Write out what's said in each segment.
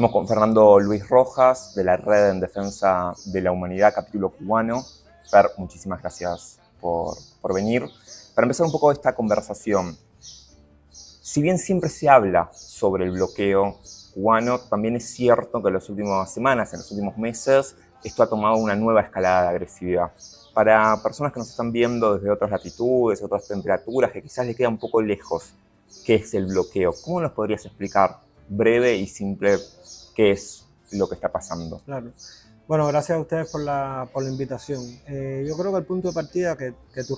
Estamos con Fernando Luis Rojas, de la Red en Defensa de la Humanidad, capítulo cubano. Fer, muchísimas gracias por venir. Para empezar un poco esta conversación, si bien siempre se habla sobre el bloqueo cubano, también es cierto que en las últimas semanas, en los últimos meses, esto ha tomado una nueva escalada de agresividad. Para personas que nos están viendo desde otras latitudes, otras temperaturas, que quizás les queda un poco lejos, ¿qué es el bloqueo? ¿Cómo nos podrías explicar breve y simple qué es lo que está pasando? Claro. Bueno, gracias a ustedes por la invitación. Yo creo que el punto de partida que tú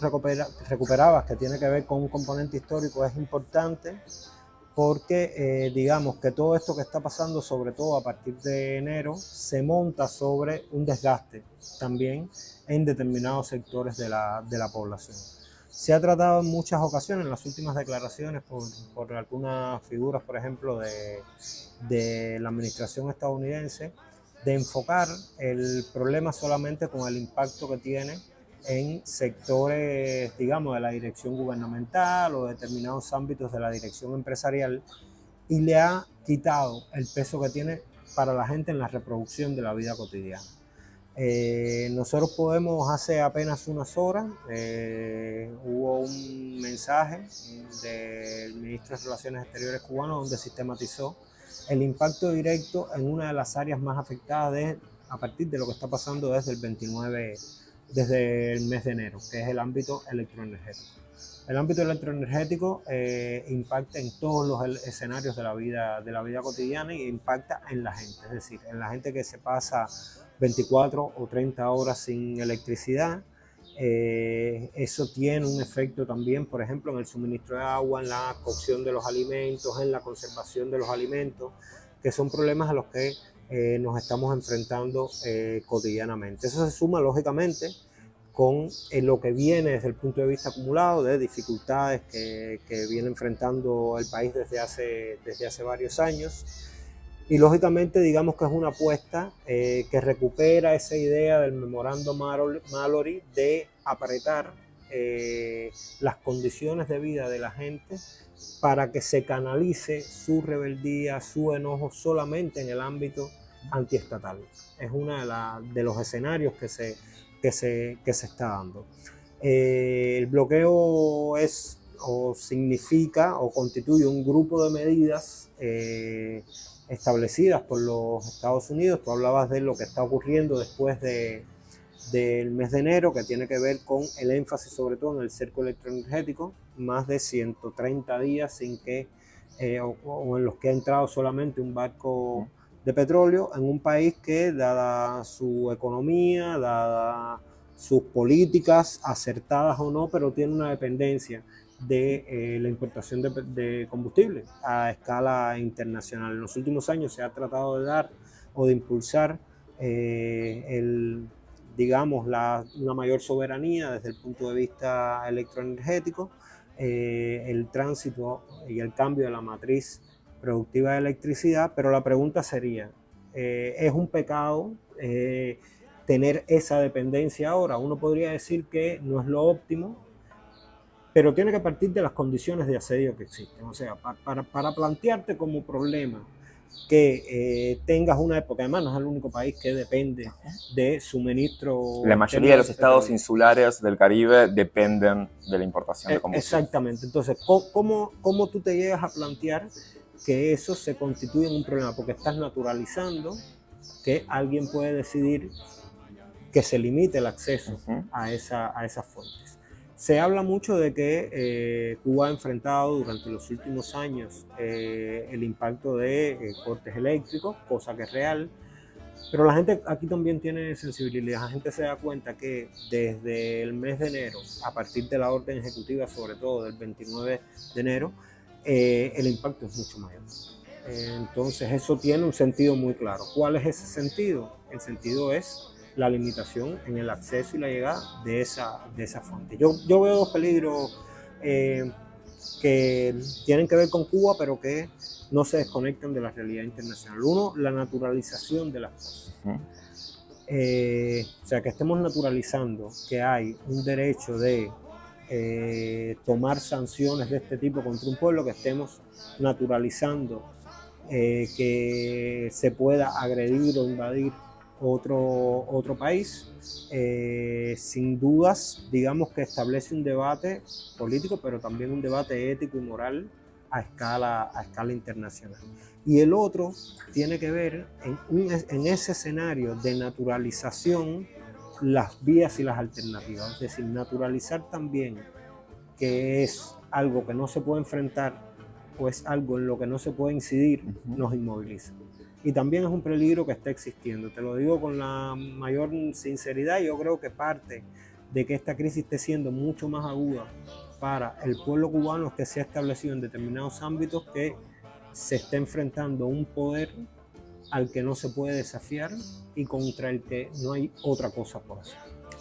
recuperabas, que tiene que ver con un componente histórico, es importante porque digamos que todo esto que está pasando, sobre todo a partir de enero, se monta sobre un desgaste también en determinados sectores de la población. Se ha tratado en muchas ocasiones, en las últimas declaraciones, por algunas figuras, por ejemplo, de la administración estadounidense, de enfocar el problema solamente con el impacto que tiene en sectores, digamos, de la dirección gubernamental o determinados ámbitos de la dirección empresarial, y le ha quitado el peso que tiene para la gente en la reproducción de la vida cotidiana. Nosotros podemos, hace apenas unas horas, hubo un mensaje del ministro de Relaciones Exteriores cubano donde sistematizó el impacto directo en una de las áreas más afectadas a partir de lo que está pasando desde el mes de enero, que es el ámbito electroenergético. El ámbito electroenergético impacta en todos los escenarios de la vida cotidiana y impacta en la gente, es decir, en la gente que se pasa 24 o 30 horas sin electricidad. Eso tiene un efecto también, por ejemplo, en el suministro de agua, en la cocción de los alimentos, en la conservación de los alimentos, que son problemas a los que nos estamos enfrentando cotidianamente. Eso se suma, lógicamente, con lo que viene desde el punto de vista acumulado de dificultades que viene enfrentando el país desde hace varios años. Y lógicamente digamos que es una apuesta que recupera esa idea del memorando Mallory de apretar las condiciones de vida de la gente para que se canalice su rebeldía, su enojo solamente en el ámbito antiestatal. Es uno de los escenarios que se está dando. El bloqueo es o significa o constituye un grupo de medidas establecidas por los Estados Unidos. Tú hablabas de lo que está ocurriendo después del mes de enero, que tiene que ver con el énfasis sobre todo en el cerco electroenergético, más de 130 días sin que, o en los que ha entrado solamente un barco de petróleo en un país que, dada su economía, dada sus políticas, acertadas o no, pero tiene una dependencia de la importación de combustible a escala internacional. En los últimos años se ha tratado de dar o de impulsar digamos, una mayor soberanía desde el punto de vista electroenergético, el tránsito y el cambio de la matriz productiva de electricidad, pero la pregunta sería, ¿es un pecado tener esa dependencia ahora? Uno podría decir que no es lo óptimo, pero tiene que partir de las condiciones de asedio que existen. O sea, para plantearte como problema que tengas una época, además no es el único país que depende de suministro. La mayoría de los estados insulares del Caribe dependen de la importación de combustible. Exactamente. Entonces, ¿cómo tú te llegas a plantear que eso se constituye en un problema? Porque estás naturalizando que alguien puede decidir que se limite el acceso a esas fuentes. Se habla mucho de que Cuba ha enfrentado durante los últimos años el impacto de cortes eléctricos, cosa que es real, pero la gente aquí también tiene sensibilidad. La gente se da cuenta que desde el mes de enero, a partir de la orden ejecutiva, sobre todo del 29 de enero, el impacto es mucho mayor. Entonces eso tiene un sentido muy claro. ¿Cuál es ese sentido? El sentido es la limitación en el acceso y la llegada de esa fuente. Yo veo dos peligros que tienen que ver con Cuba, pero que no se desconectan de la realidad internacional. Uno, la naturalización de las cosas. O sea, que estemos naturalizando que hay un derecho de tomar sanciones de este tipo contra un pueblo, que estemos naturalizando que se pueda agredir o invadir otro país, sin dudas, digamos que establece un debate político, pero también un debate ético y moral a escala internacional. Y el otro tiene que ver en ese escenario de naturalización las vías y las alternativas, es decir, naturalizar también que es algo que no se puede enfrentar o es algo en lo que no se puede incidir, nos inmoviliza. Y también es un peligro que está existiendo. Te lo digo con la mayor sinceridad. Yo creo que parte de que esta crisis esté siendo mucho más aguda para el pueblo cubano es que se ha establecido en determinados ámbitos que se está enfrentando un poder al que no se puede desafiar y contra el que no hay otra cosa por hacer.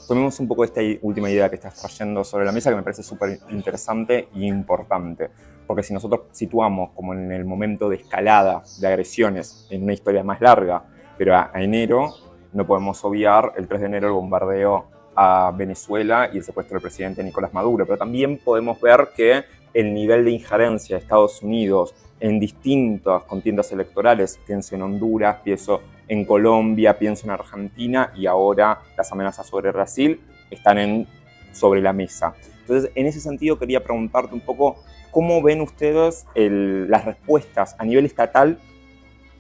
Tomemos un poco esta última idea que estás trayendo sobre la mesa, que me parece súper interesante e importante. Porque si nosotros situamos como en el momento de escalada de agresiones en una historia más larga, pero a enero, no podemos obviar el 3 de enero el bombardeo a Venezuela y el secuestro del presidente Nicolás Maduro. Pero también podemos ver que el nivel de injerencia de Estados Unidos en distintas contiendas electorales, pienso en Honduras, pienso en Colombia, pienso en Argentina y ahora las amenazas sobre Brasil están sobre la mesa. Entonces, en ese sentido quería preguntarte un poco cómo ven ustedes las respuestas a nivel estatal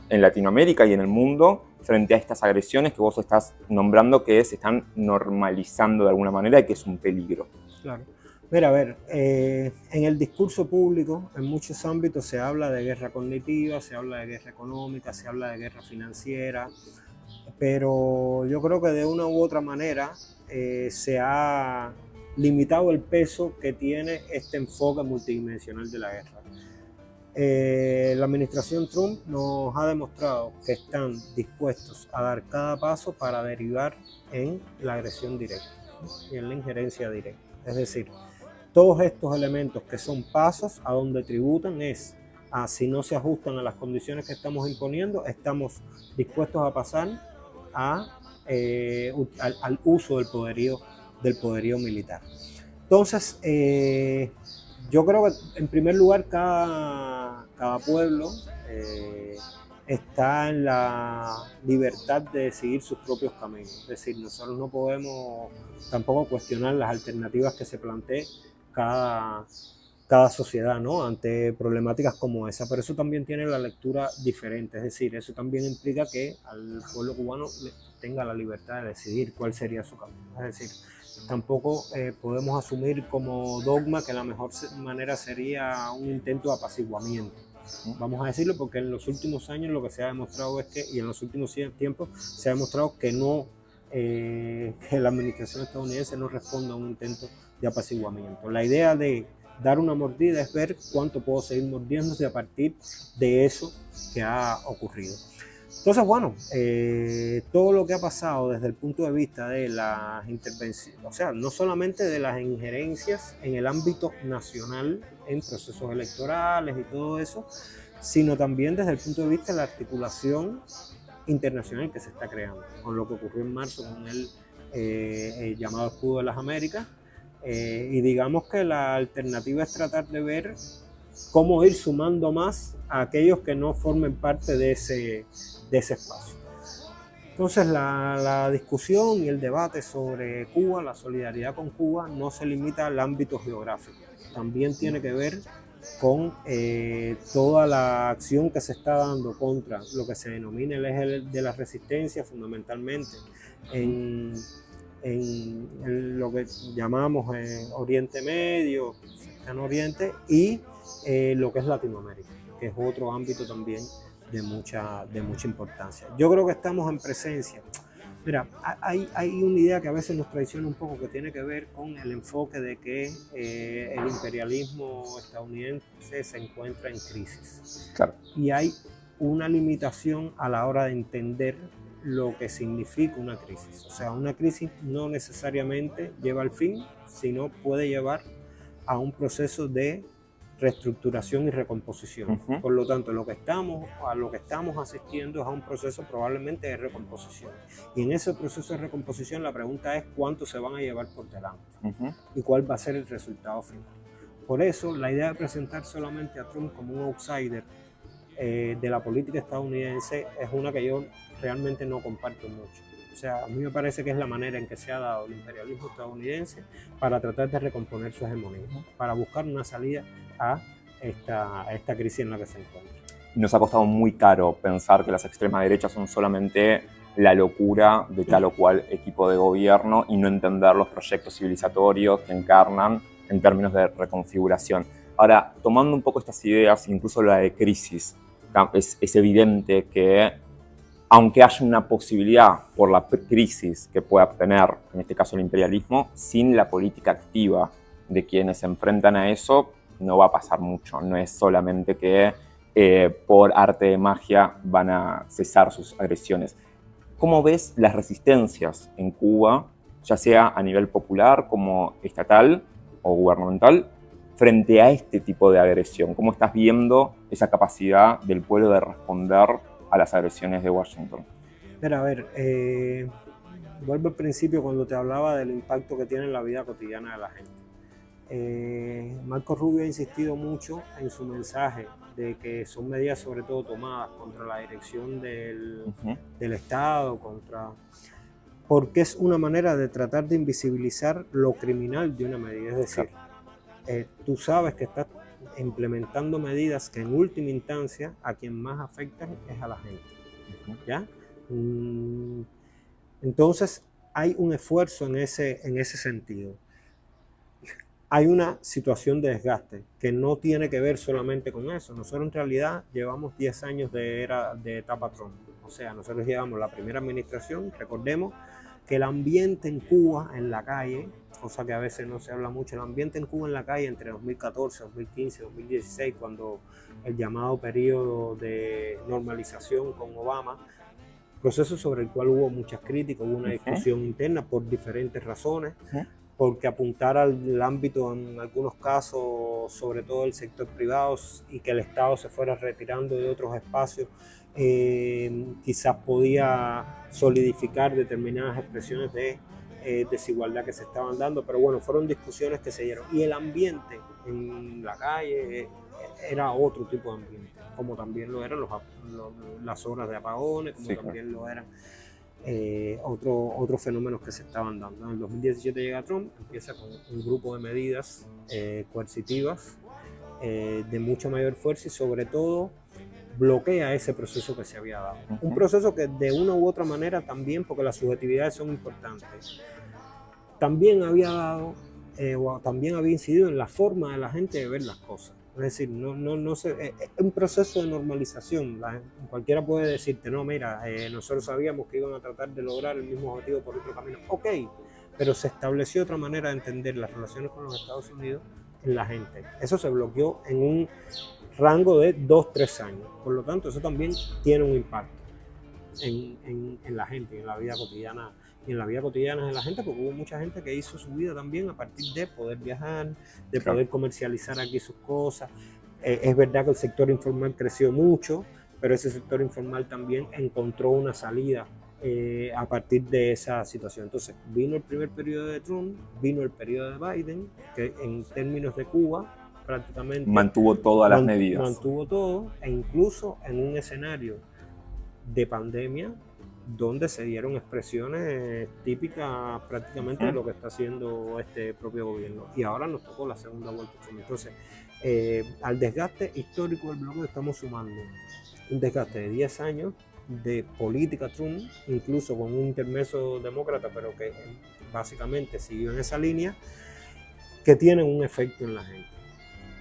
en Latinoamérica y en el mundo frente a estas agresiones que vos estás nombrando que se están normalizando de alguna manera y que es un peligro. Claro. Mira, a ver, en el discurso público, en muchos ámbitos se habla de guerra cognitiva, se habla de guerra económica, se habla de guerra financiera, pero yo creo que de una u otra manera se ha limitado el peso que tiene este enfoque multidimensional de la guerra. La administración Trump nos ha demostrado que están dispuestos a dar cada paso para derivar en la agresión directa y en la injerencia directa. Es decir, todos estos elementos que son pasos a donde tributan es a si no se ajustan a las condiciones que estamos imponiendo, estamos dispuestos a pasar al uso del poderío militar. Entonces, yo creo que en primer lugar cada pueblo está en la libertad de seguir sus propios caminos. Es decir, nosotros no podemos tampoco cuestionar las alternativas que se planteen cada sociedad, ¿no? Ante problemáticas como esa, pero eso también tiene la lectura diferente, es decir, eso también implica que al pueblo cubano tenga la libertad de decidir cuál sería su camino. Es decir, tampoco podemos asumir como dogma que la mejor manera sería un intento de apaciguamiento. Vamos a decirlo porque en los últimos años lo que se ha demostrado es que, y en los últimos tiempos se ha demostrado que no, que la administración estadounidense no responde a un intento de apaciguamiento. La idea de dar una mordida es ver cuánto puedo seguir mordiéndose a partir de eso que ha ocurrido. Entonces, bueno, todo lo que ha pasado desde el punto de vista de las intervenciones, o sea, no solamente de las injerencias en el ámbito nacional en procesos electorales y todo eso, sino también desde el punto de vista de la articulación internacional que se está creando, con lo que ocurrió en marzo con el llamado Escudo de las Américas, y digamos que la alternativa es tratar de ver cómo ir sumando más a aquellos que no formen parte de ese espacio. Entonces la discusión y el debate sobre Cuba, la solidaridad con Cuba, no se limita al ámbito geográfico, también tiene que ver con toda la acción que se está dando contra lo que se denomina el eje de la resistencia, fundamentalmente en lo que llamamos Oriente Medio, Cercano Oriente, y lo que es Latinoamérica, que es otro ámbito también de mucha importancia. Yo creo que estamos en presencia. Mira, hay una idea que a veces nos traiciona un poco, que tiene que ver con el enfoque de que el imperialismo estadounidense se encuentra en crisis. Claro. Y hay una limitación a la hora de entender lo que significa una crisis. O sea, una crisis no necesariamente lleva al fin, sino puede llevar a un proceso de reestructuración y recomposición. Por lo tanto, a lo que estamos asistiendo es a un proceso probablemente de recomposición. Y en ese proceso de recomposición la pregunta es cuánto se van a llevar por delante y cuál va a ser el resultado final. Por eso, la idea de presentar solamente a Trump como un outsider de la política estadounidense es una que yo realmente no comparto mucho. O sea, a mí me parece que es la manera en que se ha dado el imperialismo estadounidense para tratar de recomponer su hegemonía, para buscar una salida a esta crisis en la que se encuentra. Nos ha costado muy caro pensar que las extremas derechas son solamente la locura de tal o cual equipo de gobierno y no entender los proyectos civilizatorios que encarnan en términos de reconfiguración. Ahora, tomando un poco estas ideas, incluso la de crisis, es evidente que aunque haya una posibilidad por la crisis que pueda tener, en este caso el imperialismo, sin la política activa de quienes se enfrentan a eso, no va a pasar mucho. No es solamente que por arte de magia van a cesar sus agresiones. ¿Cómo ves las resistencias en Cuba, ya sea a nivel popular como estatal o gubernamental, frente a este tipo de agresión? ¿Cómo estás viendo esa capacidad del pueblo de responder a las agresiones de Washington? Pero a ver, vuelvo al principio cuando te hablaba del impacto que tiene en la vida cotidiana de la gente. Marco Rubio ha insistido mucho en su mensaje de que son medidas sobre todo tomadas contra la dirección del Estado, porque es una manera de tratar de invisibilizar lo criminal de una medida. Es decir, tú sabes que estás implementando medidas que en última instancia a quien más afectan es a la gente. ¿Ya? Entonces hay un esfuerzo en ese sentido. Hay una situación de desgaste que no tiene que ver solamente con eso. Nosotros en realidad llevamos 10 años de etapa Trump. O sea, nosotros llevamos la primera administración. Recordemos que el ambiente en Cuba, en la calle, cosa que a veces no se habla mucho, el ambiente en Cuba en la calle entre 2014, 2015, 2016, cuando el llamado periodo de normalización con Obama, proceso sobre el cual hubo muchas críticas, hubo una discusión interna por diferentes razones, porque apuntar al ámbito en algunos casos, sobre todo el sector privado, y que el Estado se fuera retirando de otros espacios, quizás podía solidificar determinadas expresiones de desigualdad que se estaban dando, pero bueno, fueron discusiones que se dieron. Y el ambiente en la calle era otro tipo de ambiente, como también lo eran las horas de apagones, como también lo eran otros fenómenos que se estaban dando. En el 2017 llega Trump, empieza con un grupo de medidas coercitivas de mucha mayor fuerza y sobre todo bloquea ese proceso que se había dado. Un proceso que de una u otra manera también, porque las subjetividades son importantes, también había dado o también había incidido en la forma de la gente de ver las cosas. Es decir, es un proceso de normalización. Cualquiera puede decirte, no, mira, nosotros sabíamos que iban a tratar de lograr el mismo objetivo por otro camino. Ok, pero se estableció otra manera de entender las relaciones con los Estados Unidos en la gente. Eso se bloqueó en un rango de 2-3 años. Por lo tanto, eso también tiene un impacto en la gente, en la vida cotidiana. Y en la vida cotidiana de la gente, porque hubo mucha gente que hizo su vida también a partir de poder viajar, de poder comercializar aquí sus cosas. Es verdad que el sector informal creció mucho, pero ese sector informal también encontró una salida a partir de esa situación. Entonces vino el primer periodo de Trump, vino el periodo de Biden, que en términos de Cuba prácticamente mantuvo todas las medidas. Mantuvo todo, e incluso en un escenario de pandemia, donde se dieron expresiones típicas prácticamente de lo que está haciendo este propio gobierno. Y ahora nos tocó la segunda vuelta. Entonces, al desgaste histórico del bloque estamos sumando un desgaste de 10 años de política Trump, incluso con un intermedio demócrata, pero que básicamente siguió en esa línea, que tienen un efecto en la gente.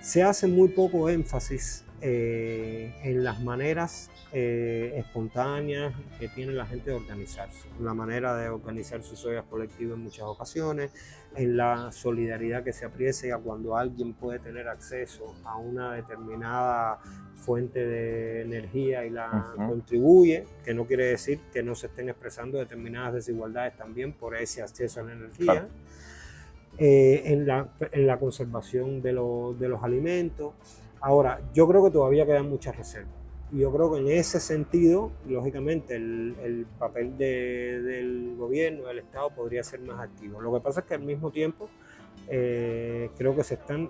Se hace muy poco énfasis en las maneras espontáneas que tiene la gente de organizarse, la manera de organizar sus ollas colectivas en muchas ocasiones, en la solidaridad que se aprecia cuando alguien puede tener acceso a una determinada fuente de energía y la contribuye, que no quiere decir que no se estén expresando determinadas desigualdades también por ese acceso a la energía. Claro. En la conservación de los alimentos. Ahora, yo creo que todavía quedan muchas reservas. Y yo creo que en ese sentido, lógicamente, el papel del gobierno, del Estado, podría ser más activo. Lo que pasa es que al mismo tiempo creo que se están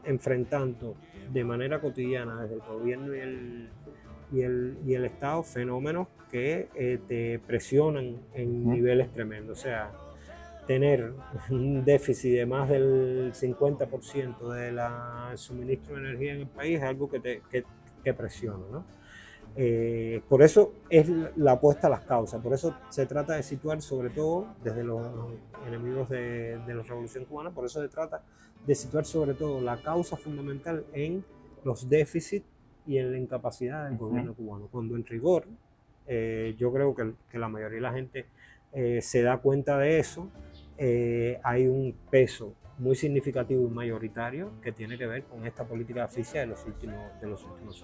enfrentando de manera cotidiana desde el gobierno y el Estado fenómenos que te presionan en niveles tremendos. O sea, tener un déficit de más del 50% del suministro de energía en el país es algo que presiona, ¿no? Por eso es la apuesta a las causas, por eso se trata de situar, sobre todo desde los enemigos de la Revolución Cubana, por eso se trata de situar sobre todo la causa fundamental en los déficits y en la incapacidad del gobierno cubano, cuando en rigor yo creo que la mayoría de la gente se da cuenta de eso. Hay un peso muy significativo y mayoritario que tiene que ver con esta política de asfixia de los últimos años.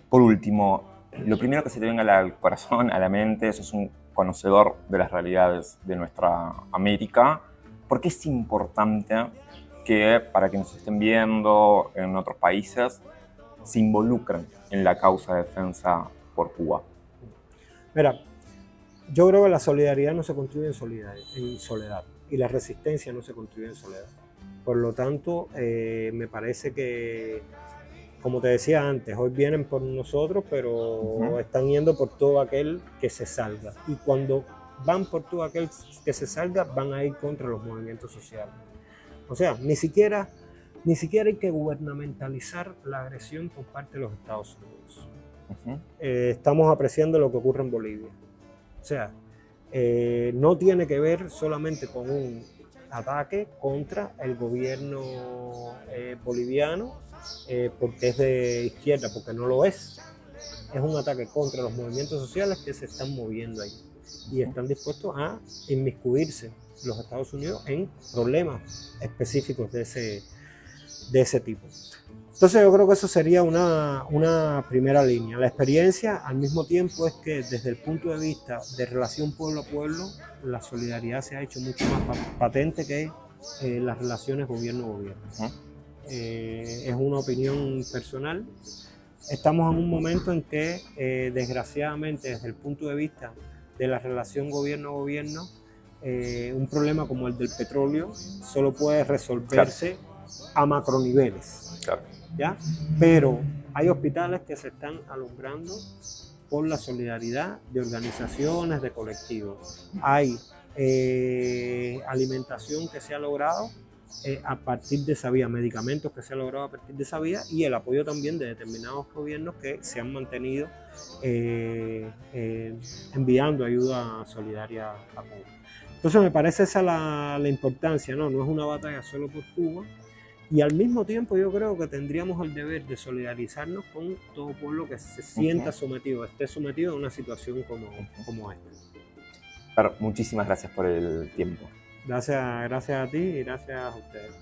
Por último, lo primero que se te venga al corazón, a la mente, sos un conocedor de las realidades de nuestra América. ¿Por qué es importante que, para que nos estén viendo en otros países, se involucren en la causa de defensa por Cuba? Mira, yo creo que la solidaridad no se construye en soledad y la resistencia no se construye en soledad. Por lo tanto, me parece que, como te decía antes, hoy vienen por nosotros, pero están yendo por todo aquel que se salga. Y cuando van por todo aquel que se salga, van a ir contra los movimientos sociales. O sea, ni siquiera hay que gubernamentalizar la agresión por parte de los Estados Unidos. Estamos apreciando lo que ocurre en Bolivia. O sea, no tiene que ver solamente con un ataque contra el gobierno boliviano, porque es de izquierda, porque no lo es. Es un ataque contra los movimientos sociales que se están moviendo ahí y están dispuestos a inmiscuirse los Estados Unidos en problemas específicos de ese tipo. Entonces yo creo que eso sería una primera línea. La experiencia al mismo tiempo es que desde el punto de vista de relación pueblo a pueblo, la solidaridad se ha hecho mucho más patente que las relaciones gobierno-gobierno. Es una opinión personal. Estamos en un momento en que desgraciadamente desde el punto de vista de la relación gobierno-gobierno, un problema como el del petróleo solo puede resolverse a macroniveles. ¿Ya? Pero hay hospitales que se están alumbrando por la solidaridad de organizaciones, de colectivos. Hay alimentación que se ha logrado a partir de esa vía, medicamentos que se han logrado a partir de esa vía y el apoyo también de determinados gobiernos que se han mantenido enviando ayuda solidaria a Cuba. Entonces me parece esa la importancia, ¿no? No es una batalla solo por Cuba. Y al mismo tiempo yo creo que tendríamos el deber de solidarizarnos con todo pueblo que se sienta sometido, esté sometido a una situación como esta. Pero muchísimas gracias por el tiempo. Gracias a ti y gracias a ustedes.